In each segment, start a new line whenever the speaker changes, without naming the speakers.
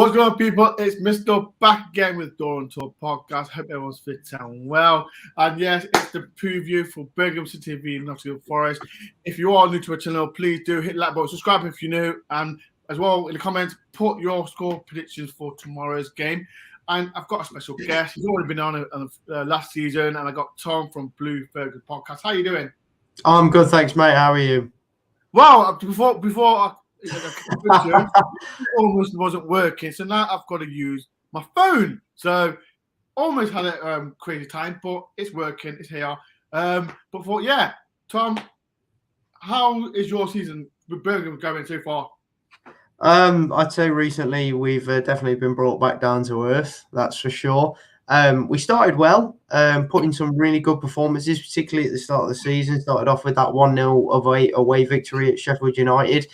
What's going on, people? It's Mr. Back again with DoreOnTour podcast. Hope everyone's fit and well. And yes, it's the preview for Birmingham City v Nottingham Forest. If you are new to our channel, please do hit the like button, subscribe if you're new, and as well in the comments, put your score predictions for tomorrow's game. And I've got a special guest. He's already been on last season, and I got Tom from Blue Fergus Podcast. How you doing?
I'm good, thanks, mate. How are you?
Well, before I almost wasn't working, so now I've got to use my phone. So almost had a crazy time, but it's working. It's here. Tom, how is your season with Birmingham going so far?
I'd say recently we've definitely been brought back down to earth. That's for sure. We started well, putting some really good performances, particularly at the start of the season. Started off with that 1-0 away victory at Sheffield United.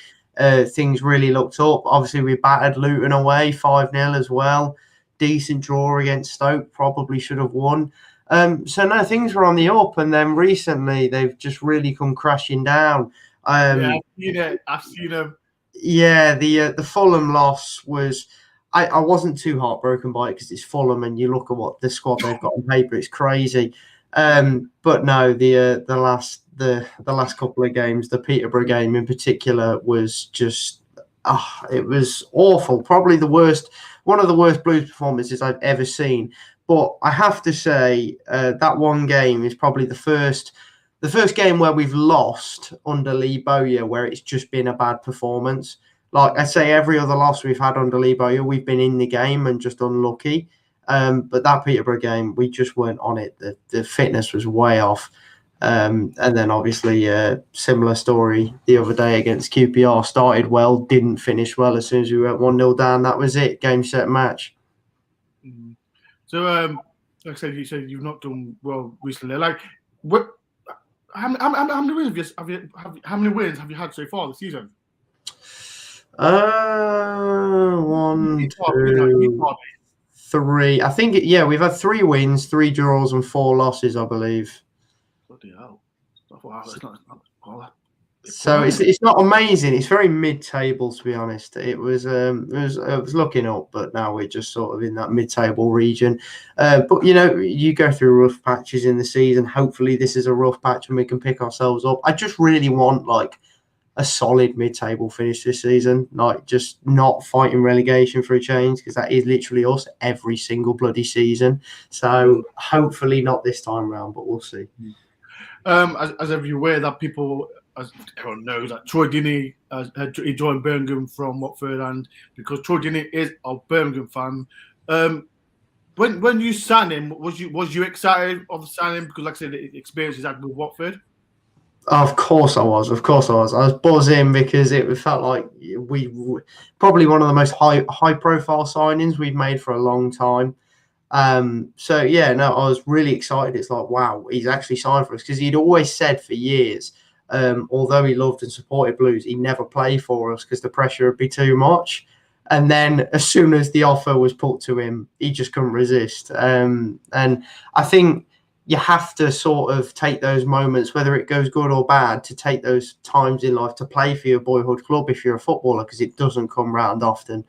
Things really looked up. Obviously, we battered Luton away 5-0 as well. Decent draw against Stoke. Probably should have won. Things were on the up, and then recently they've just really come crashing down.
I've seen them.
Yeah, the Fulham loss was. I wasn't too heartbroken by it because it's Fulham, and you look at what the squad they've got on paper, it's crazy. But no, the last couple of games, the Peterborough game in particular, was just it was awful. Probably one of the worst Blues performances I've ever seen. But I have to say that one game is probably the first game where we've lost under Lee Bowyer, where it's just been a bad performance. Like I say, every other loss we've had under Lee Bowyer, we've been in the game and just unlucky. But that Peterborough game, we just weren't on it. The fitness was way off. And then obviously similar story the other day against QPR. Started well, didn't finish well. As soon as we went 1-0 down, that was it. Game, set, match.
So, like I said, you said you've not done well recently. Like, what? How many wins have you had so far this season?
1, 2, 3. I think we've had 3 wins, 3 draws, and 4 losses, I believe.
Bloody hell!
So it's not amazing. It's very mid-table, to be honest. It was looking up, but now we're just sort of in that mid-table region. But you go through rough patches in the season. Hopefully, this is a rough patch and we can pick ourselves up. I just really want a solid mid-table finish this season, just not fighting relegation for a change, because that is literally us every single bloody season. So hopefully not this time round, but we'll see.
As you're aware that people, as everyone knows, that Troy Deeney he joined Birmingham from Watford, and because Troy Deeney is a Birmingham fan, when you signed him, was you excited of signing him? Because like I said, the experience he's had with Watford.
Of course I was. I was buzzing because it felt like we probably one of the most high profile signings we've made for a long time. I was really excited. It's like, wow, he's actually signed for us, because he'd always said for years, although he loved and supported Blues, he'd never play for us because the pressure would be too much. And then as soon as the offer was put to him, he just couldn't resist. And I think you have to sort of take those moments, whether it goes good or bad, to take those times in life to play for your boyhood club if you're a footballer, because it doesn't come round often.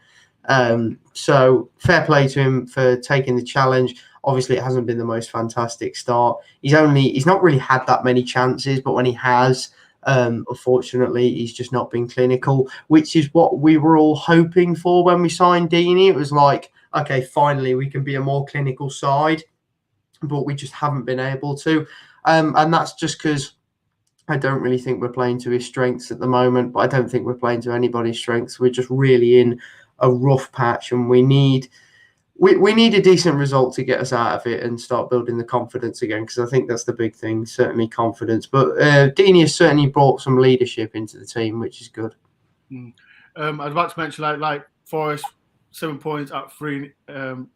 So fair play to him for taking the challenge. Obviously, it hasn't been the most fantastic start. He's not really had that many chances, but when he has, unfortunately, he's just not been clinical, which is what we were all hoping for when we signed Deeney. It was like, okay, finally we can be a more clinical side, but we just haven't been able to. And that's just because I don't really think we're playing to his strengths at the moment, but I don't think we're playing to anybody's strengths. We're just really in a rough patch, and we need a decent result to get us out of it and start building the confidence again, because I think that's the big thing, certainly confidence. But Deeney has certainly brought some leadership into the team, which is good.
I was about to mention like Forest, 7 points at 3 to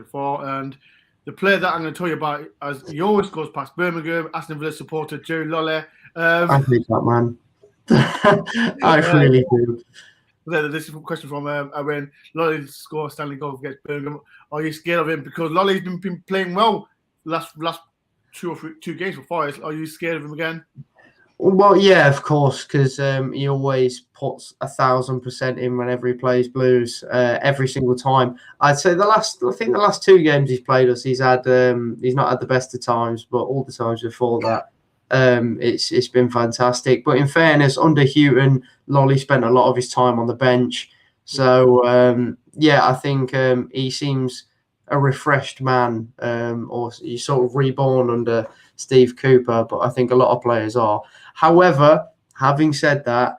4, and the player that I'm going to tell you about, as he always goes past Birmingham, Aston Villa supporter Joe Lolley.
I hate that man. I really do.
This is a question from when Lolley scored Stanley goal against Birmingham. Are you scared of him? Because Lolley's been playing well last 2 games for Forest. Are you scared of him again?
Well, yeah, of course, because he always puts 1,000% in whenever he plays Blues, every single time. I'd say I think the last two games he's played us, he's not had the best of times, but all the times before that, it's been fantastic. But in fairness, under Hughton, Lolly spent a lot of his time on the bench, so I think he seems a refreshed man, or he's sort of reborn under Steve Cooper. But I think a lot of players are. However, having said that,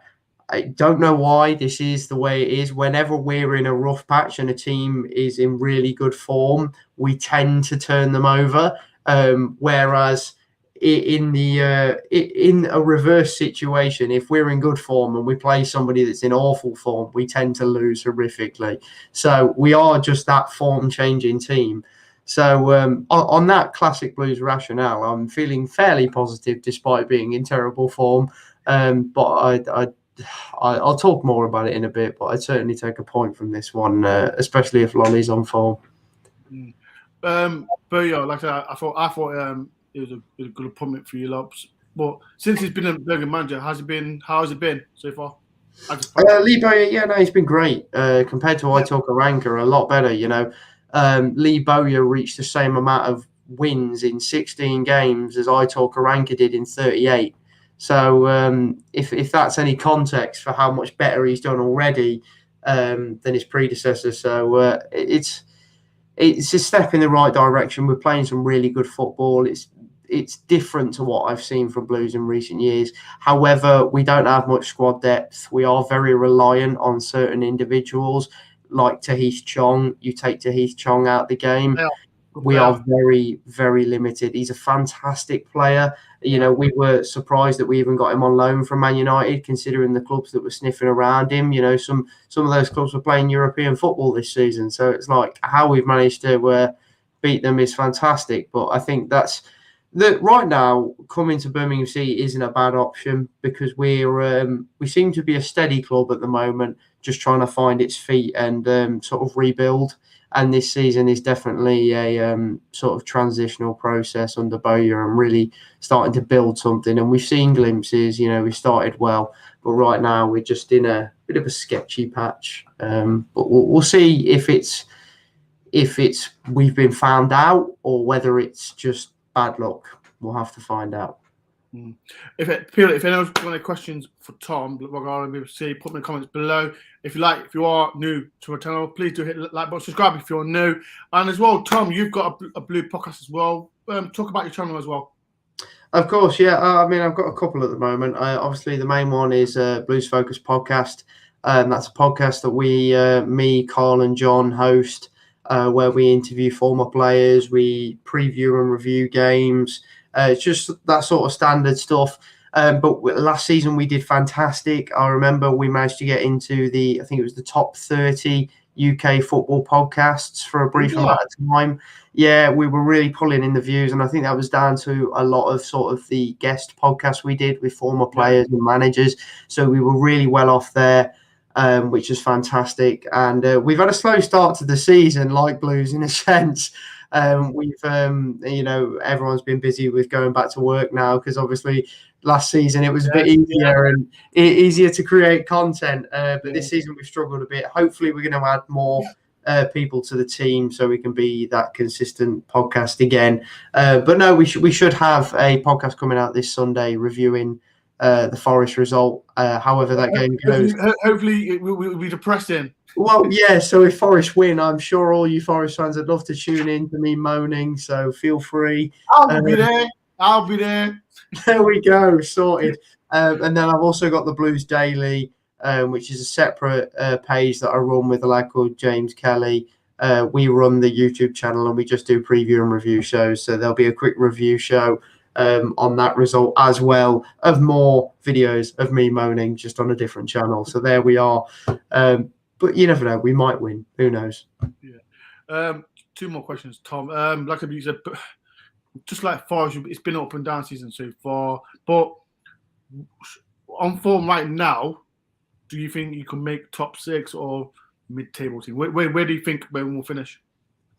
I don't know why this is the way it is. Whenever we're in a rough patch and a team is in really good form, we tend to turn them over. Whereas in a reverse situation, if we're in good form and we play somebody that's in awful form, we tend to lose horrifically. So we are just that form changing team. So on that classic Blues rationale, I'm feeling fairly positive despite being in terrible form. But I'll talk more about it in a bit. But I'd certainly take a point from this one, especially if Lolly's on form.
Bowyer, like I thought it was a good appointment for you, Lobs. But since he's been a Birmingham manager, how has it been so far?
Lee Bowyer, he's been great compared to Aitor Karanka, a lot better. Lee Bowyer reached the same amount of wins in 16 games as Aitor Karanka did in 38. So if that's any context for how much better he's done already than his predecessor, so it's a step in the right direction. We're playing some really good football. It's different to what I've seen from Blues in recent years. However, we don't have much squad depth. We are very reliant on certain individuals. Like Tahith Chong, you take Tahith Chong out the game, we are very, very limited. He's a fantastic player. We were surprised that we even got him on loan from Man United, considering the clubs that were sniffing around him. Some of those clubs were playing European football this season. So it's like how we've managed to beat them is fantastic. But I think that right now coming to Birmingham City isn't a bad option because we seem to be a steady club at the moment, just trying to find its feet and sort of rebuild. And this season is definitely a sort of transitional process under Bowyer and really starting to build something. And we've seen glimpses. We started well, but right now we're just in a bit of a sketchy patch. But we'll see if it's we've been found out or whether it's just bad luck. We'll have to find out.
If anyone's got any questions for Tom regarding BBC, put them in the comments below. If you are new to our channel, please do hit the like button, subscribe if you're new. And as well, Tom, you've got a Blue podcast as well. Talk about your channel as well.
Of course, yeah. I've got a couple at the moment. Obviously, the main one is Blues Focus Podcast. That's a podcast that me, Carl and John host, where we interview former players, we preview and review games. It's just that sort of standard stuff. But last season we did fantastic. I remember we managed to get into I think it was the top 30 UK football podcasts for a brief amount of time. Yeah, we were really pulling in the views, and I think that was down to a lot of sort of the guest podcasts we did with former players and managers. So we were really well off there, which is fantastic. And we've had a slow start to the season, like Blues in a sense. We've everyone's been busy with going back to work now because obviously last season it was a bit easier to create content, but this season we've struggled a bit. Hopefully we're going to add more people to the team so we can be that consistent podcast again. But no, we should have a podcast coming out this Sunday reviewing the Forest result, however that game goes.
Hopefully it will be depressing.
Well, yeah, so if Forest win, I'm sure all you Forest fans would love to tune in to me moaning, so feel free.
I'll be there.
There we go, sorted. And then I've also got the Blues Daily, which is a separate page that I run with a lad called James Kelly. We run the YouTube channel and we just do preview and review shows, so there'll be a quick review show on that result, as well of more videos of me moaning just on a different channel. So there we are. But you never know, we might win. Who knows?
Yeah. Two more questions, Tom. Like you said, just like Forest, it's been up and down season so far. But on form right now, do you think you can make top 6 or mid-table team? Where do you think we'll finish?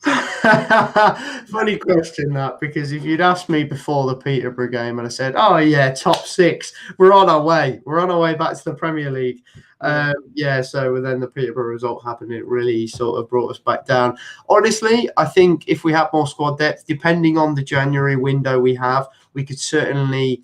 Funny question that, because if you'd asked me before the Peterborough game and I said, "Oh yeah, top 6, we're on our way back to the Premier League." So then the Peterborough result happened. It really sort of brought us back down. Honestly, I think if we had more squad depth, depending on the January window we have, we could certainly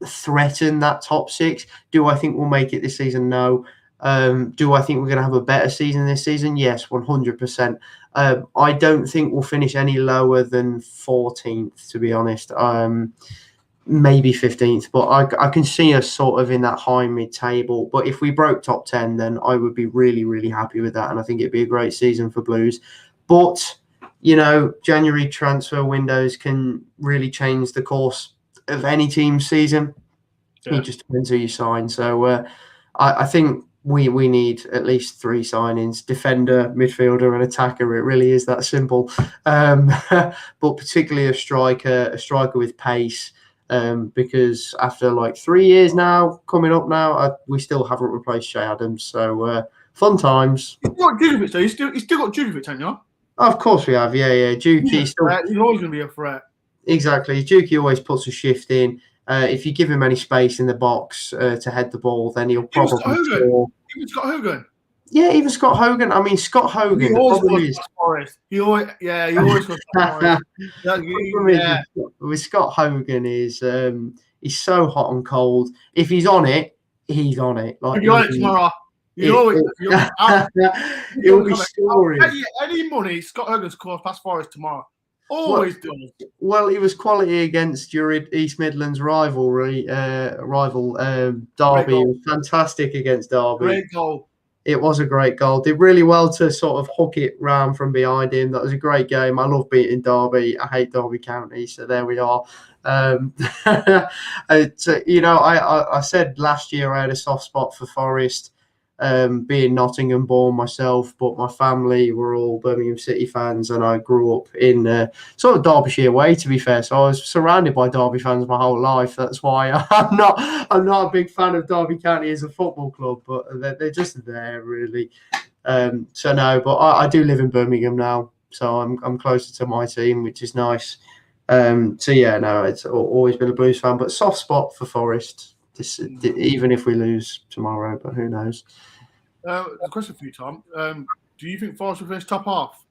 threaten that top 6. Do I think we'll make it this season? No. Do I think we're going to have a better season this season? Yes, 100%. I don't think we'll finish any lower than 14th, to be honest. Maybe 15th, but I can see us sort of in that high mid-table. But if we broke top 10, then I would be really, really happy with that, and I think it'd be a great season for Blues. But, January transfer windows can really change the course of any team's season. It just depends who you sign. So I think we need at least 3 signings: defender, midfielder, and attacker. It really is that simple. But particularly a striker with pace. Because after like 3 years now, coming up now, we still haven't replaced Shay Adams. So fun times.
You've got Jukovic, though. You still got Jukovic, haven't you?
Of course we have. Yeah. Juki
he's always going to be a threat.
Exactly. Juki always puts a shift in. If you give him any space in the box to head the ball, then he'll probably score.
Even Scott Hughton.
Yeah, even Scott Hogan. I mean, Scott Hogan.
He always scores Forest. He always scores Forest.
With Scott Hogan is he's so hot and cold. If he's on it, he's on it. Like,
if you're on it tomorrow,
he'll be scoring.
Any money, Scott Hogan scores past Forest tomorrow. Always does.
Well, he was quality against your East Midlands rival, Derby. He was fantastic against Derby.
Great goal.
It was a great goal. Did really well to sort of hook it round from behind him. That was a great game. I love beating Derby. I hate Derby County, so there we are. I said last year I had a soft spot for Forest, being Nottingham born myself, but my family were all Birmingham City fans, and I grew up in sort of Derbyshire way, to be fair. So I was surrounded by Derby fans my whole life. That's why I'm not a big fan of Derby County as a football club, but they're just there really. So no, but I do live in Birmingham now, so I'm closer to my team, which is nice. So yeah, no, it's always been a Blues fan, but soft spot for Forest. Even if we lose tomorrow, but who knows?
A question for you, Tom. Do you think Forest will finish top half?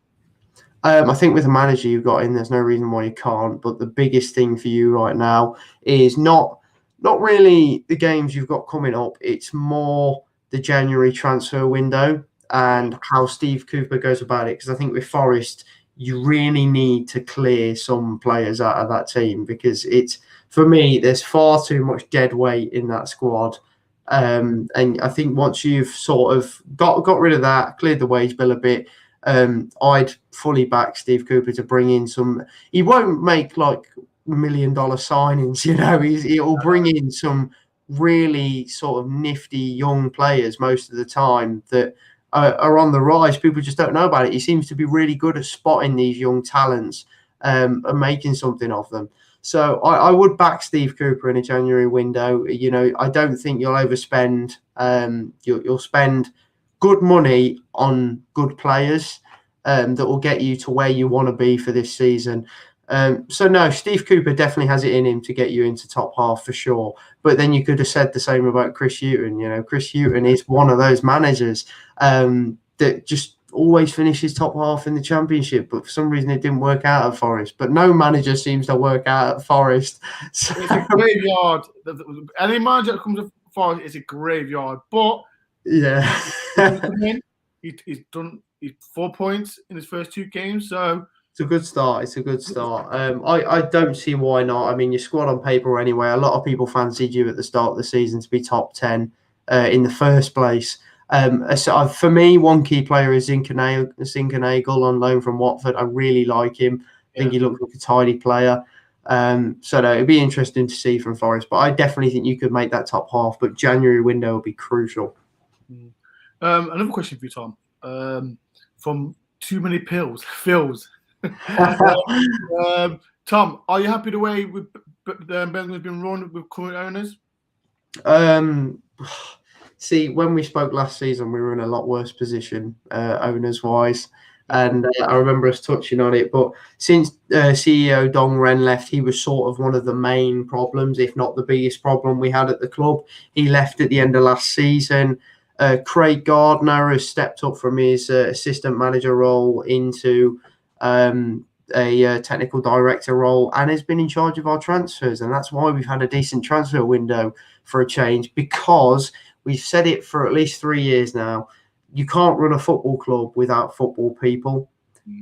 I think with the manager you've got in, there's no reason why you can't. But the biggest thing for you right now is not really the games you've got coming up. It's more the January transfer window and how Steve Cooper goes about it. Because I think with Forest, you really need to clear some players out of that team, because for me, there's far too much dead weight in that squad. And I think once you've sort of got rid of that, cleared the wage bill a bit, I'd fully back Steve Cooper to bring in some. He won't make like $1 million signings, he'll bring in some really sort of nifty young players most of the time that are on the rise. People just don't know about it. He seems to be really good at spotting these young talents and making something of them. So I would back Steve Cooper in a January window. I don't think you'll overspend. You'll spend good money on good players that will get you to where you want to be for this season. So no, Steve Cooper definitely has it in him to get you into top half for sure. But then you could have said the same about Chris Hughton. Chris Hughton is one of those managers that just always finishes top half in the Championship, but for some reason it didn't work out at Forest. But no manager seems to work out at Forest. So.
It's a graveyard. Any manager that comes to Forest is a graveyard. But
yeah,
he's done 4 points in his first 2 games, so
it's a good start. I don't see why not. I mean, your squad on paper anyway. A lot of people fancied you at the start of the season to be top 10 in the first place. So for me, one key player is Zinkernagel on loan from Watford. I really like him. I think he looks like a tidy player. So no, it'd be interesting to see from Forest. But I definitely think you could make that top half. But January window will be crucial.
Another question for you, Tom. From Too Many Phils. Tom, are you happy the way Birmingham's been run with current owners?
See, when we spoke last season, we were in a lot worse position owners-wise. And I remember us touching on it. But since CEO Dong Ren left, he was sort of one of the main problems, if not the biggest problem we had at the club. He left at the end of last season. Craig Gardner has stepped up from his assistant manager role into a technical director role and has been in charge of our transfers. And that's why we've had a decent transfer window for a change, because we've said it for at least 3 years now. You can't run a football club without football people.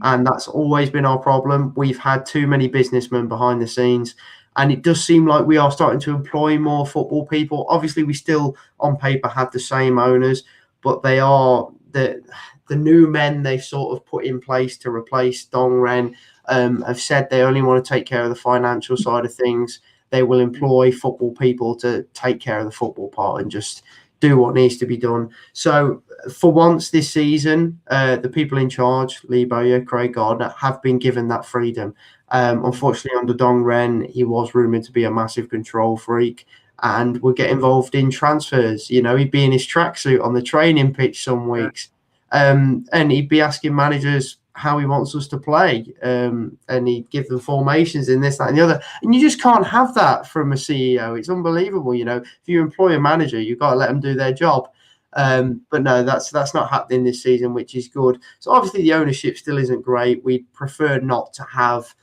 And that's always been our problem. We've had too many businessmen behind the scenes. And it does seem like we are starting to employ more football people. Obviously, we still, on paper, have the same owners, but they are the new men they've sort of put in place to replace Dong Ren. Have said they only want to take care of the financial side of things. They will employ football people to take care of the football part and just do what needs to be done. So for once this season, the people in charge, Lee Bowyer, Craig Gardner, have been given that freedom. Unfortunately, under Dong Ren, he was rumoured to be a massive control freak and would get involved in transfers. You know, he'd be in his tracksuit on the training pitch some weeks, and he'd be asking managers how he wants us to play, and he'd give them formations in this, that, and the other. And you just can't have that from a CEO. It's unbelievable. You know, if you employ a manager, you've got to let them do their job. But no, that's not happening this season, which is good. So obviously the ownership still isn't great. We'd prefer not to have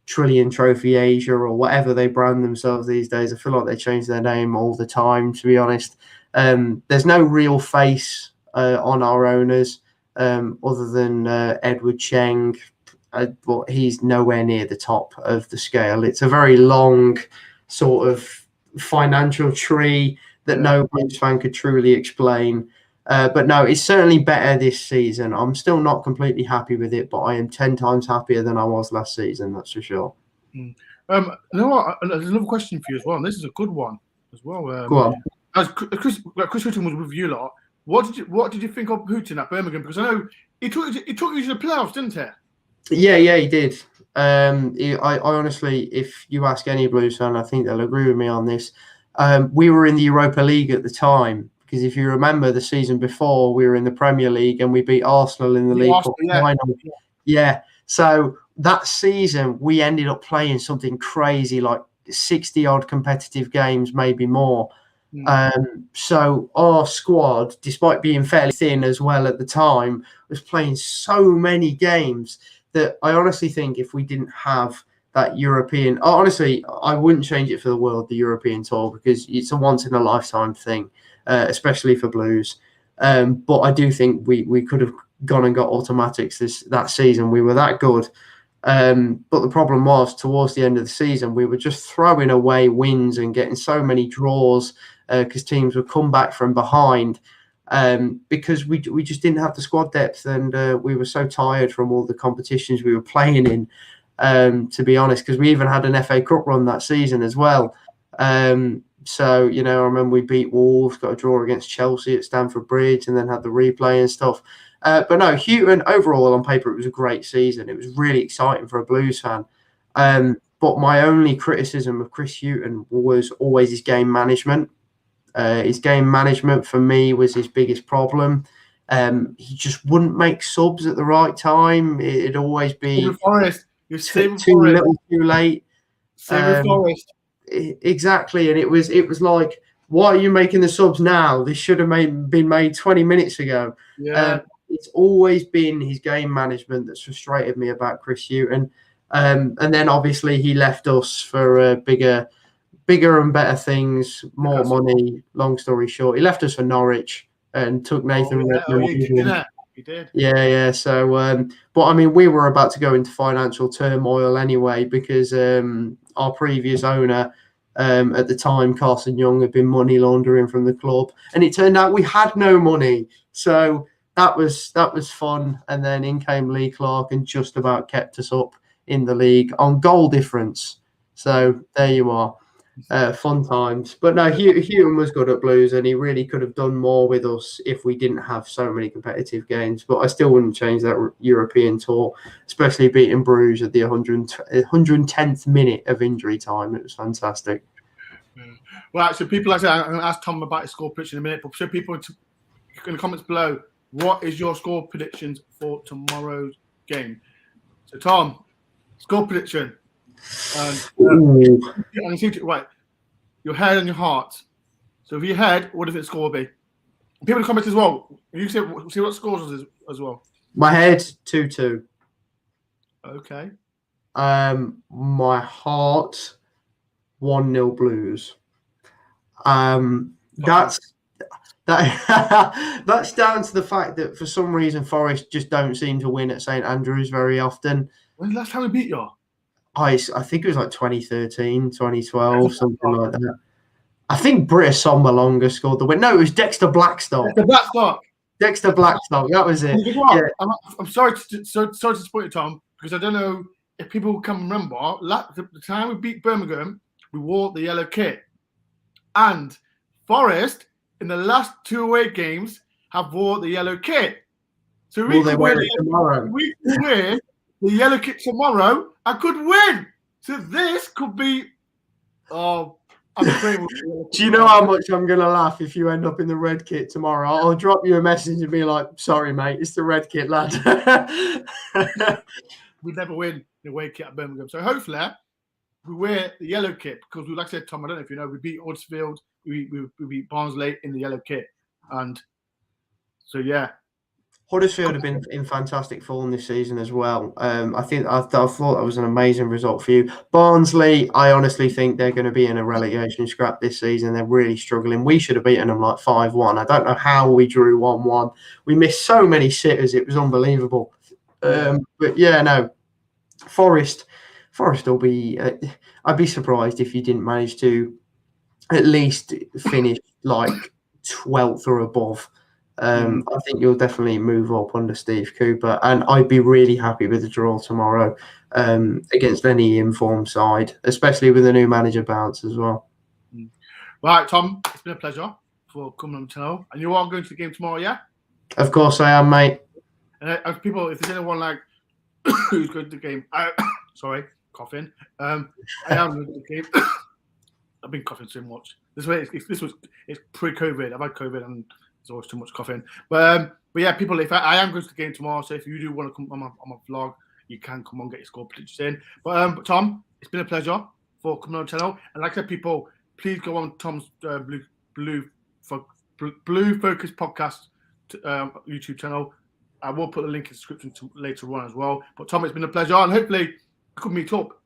Trillion Trophy Asia or whatever they brand themselves these days. I feel like they change their name all the time, to be honest. There's no real face on our owners. Other than Edward Cheng, but he's nowhere near the top of the scale. It's a very long sort of financial tree that no Blues fan could truly explain. But no, it's certainly better this season. I'm still not completely happy with it, but I am 10 times happier than I was last season, that's for sure.
You know what? There's another question for you as well, and this is a good one as well.
Go on.
As Chris Hughton was with you lot, what did you think of Hughton at Birmingham? Because I know he took you to the playoffs, didn't he?
Yeah, he did. I honestly, if you ask any Blues fan, I think they'll agree with me on this. We were in the Europa League at the time, because if you remember the season before, we were in the Premier League and we beat Arsenal in the League Cup final. Yeah. So that season, we ended up playing something crazy, like 60-odd competitive games, maybe more. So our squad, despite being fairly thin as well at the time, was playing so many games that I honestly think if we didn't have that European, honestly, I wouldn't change it for the world, the European tour, because it's a once in a lifetime thing, especially for Blues. But I do think we could have gone and got automatics that season. We were that good. But the problem was, towards the end of the season, we were just throwing away wins and getting so many draws because teams would come back from behind because we just didn't have the squad depth, and we were so tired from all the competitions we were playing in, to be honest, because we even had an FA Cup run that season as well. So, you know, I remember we beat Wolves, got a draw against Chelsea at Stamford Bridge, and then had the replay and stuff. But no, Hughton, overall, on paper, it was a great season. It was really exciting for a Blues fan. But my only criticism of Chris Hughton was always his game management. His game management, for me, was his biggest problem. He just wouldn't make subs at the right time. It'd always be too little, too late.
Forest.
Exactly, and it was like, why are you making the subs now? This should have been made 20 minutes ago.
Yeah.
It's always been his game management that's frustrated me about Chris Hughton. And then obviously he left us for bigger and better things, more money. Long story short, he left us for Norwich and took Nathan Redmond.
He did.
Yeah. So, but I mean, we were about to go into financial turmoil anyway, because our previous owner at the time, Carson Young, had been money laundering from the club, and it turned out we had no money. So that was fun. And then in came Lee Clark and just about kept us up in the league on goal difference. So there you are. Fun times. But no, Hughton was good at Blues, and he really could have done more with us if we didn't have so many competitive games. But I still wouldn't change that European tour, especially beating Bruges at the 110th minute of injury time. It was fantastic.
Right, so people, like I said, I'm going to ask Tom about his score prediction in a minute, but so people in the comments below, what is your score predictions for tomorrow's game. So, Tom, score prediction. And you seem to, right, your head and your heart. So, for your head, what do you think the score will be? People in the comments as well. You see what scores is as well.
My head 2-2.
Okay.
My heart 1-0 Blues. That's down to the fact that for some reason Forest just don't seem to win at St Andrews very often.
When's the last time we beat you?
I think it was like 2013, 2012, something like that. I think Britta Sommerlonger scored the win. No, it was Dexter Blackstock. Dexter Blackstock, that was it.
Yeah. I'm sorry to disappoint you, Tom, because I don't know if people can remember. The time we beat Birmingham, we wore the yellow kit. And Forest, in the last 2 away games, have wore the yellow kit. So we could win tomorrow. We could win the yellow kit tomorrow and could win. So this could be... I'm afraid
do you know how much I'm going to laugh if you end up in the red kit tomorrow? I'll drop you a message and be like, sorry, mate, it's the red kit, lad.
We'd never win the away kit at Birmingham. So hopefully we wear the yellow kit because, like I said, Tom, I don't know if you know, we beat Huddersfield, we beat Barnsley in the yellow kit. And so, yeah.
Huddersfield have been in fantastic form this season as well. I thought that was an amazing result for you. Barnsley, I honestly think they're going to be in a relegation scrap this season. They're really struggling. We should have beaten them like 5-1. I don't know how we drew 1-1. We missed so many sitters. It was unbelievable. But yeah, no, Forest will be... I'd be surprised if you didn't manage to at least finish like 12th or above. I think you'll definitely move up under Steve Cooper, and I'd be really happy with the draw tomorrow against any informed side, especially with the new manager bounce as well.
Right, Tom, it's been a pleasure for coming on the channel, and you are going to the game tomorrow, yeah?
Of course I am, mate.
And people, if there's anyone like who's going to the game, sorry, coughing. I am going to the game. I've been coughing so much. It's pre-COVID. I've had COVID and there's always too much coughing. But yeah, people, if I am going to the game tomorrow, so if you do want to come on my vlog, you can come on, get your score predictions in. But Tom, it's been a pleasure for coming on the channel. And like I said, people, please go on Tom's Blue Focus podcast YouTube channel. I will put the link in the description later on as well. But Tom, it's been a pleasure, and hopefully we could meet up.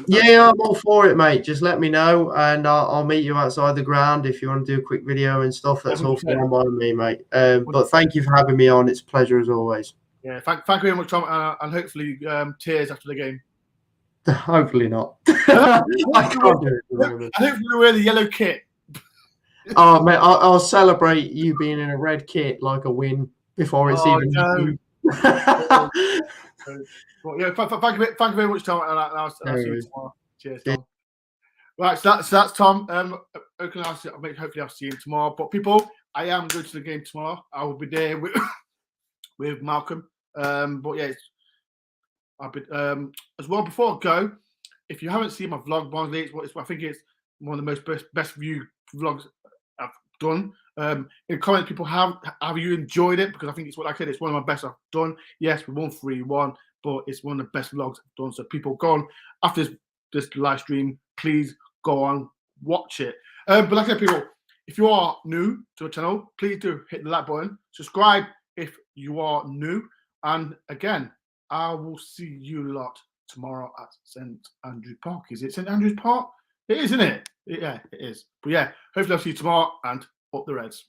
Yeah, I'm all for it, mate. Just let me know, and I'll meet you outside the ground if you want to do a quick video and stuff. That's all fine by me, mate. But thank you for having me on. It's a pleasure as always.
Yeah, thank you very much, Tom, and hopefully tears after the game.
Hopefully not. I can't do it at the moment.
And hopefully wear the yellow kit.
Oh, mate, I'll celebrate you being in a red kit like a win before it's even.
No. Well, yeah, thank you very much, Tom, and I'll see you tomorrow. Cheers, Tom. Right, so that's Tom. Hopefully I'll see you tomorrow. But people, I am going to the game tomorrow. I will be there with Malcolm. But yeah, I'll be as well. Before I go, if you haven't seen my vlog, Barnsley, I think it's one of the most best viewed vlogs I've done. In the comments, people, have you enjoyed it? Because I think it's, what I said, it's one of my best I've done. Yes, we won 3-1, but it's one of the best vlogs I've done. So people, go on after this live stream, please go on, watch it. But like I said, people, if you are new to the channel, please do hit the like button, subscribe if you are new, and again, I will see you lot tomorrow at St Andrews Park. Is it St Andrews Park? It is, isn't it? Yeah, it is. But yeah, hopefully I'll see you tomorrow, and up the Reds.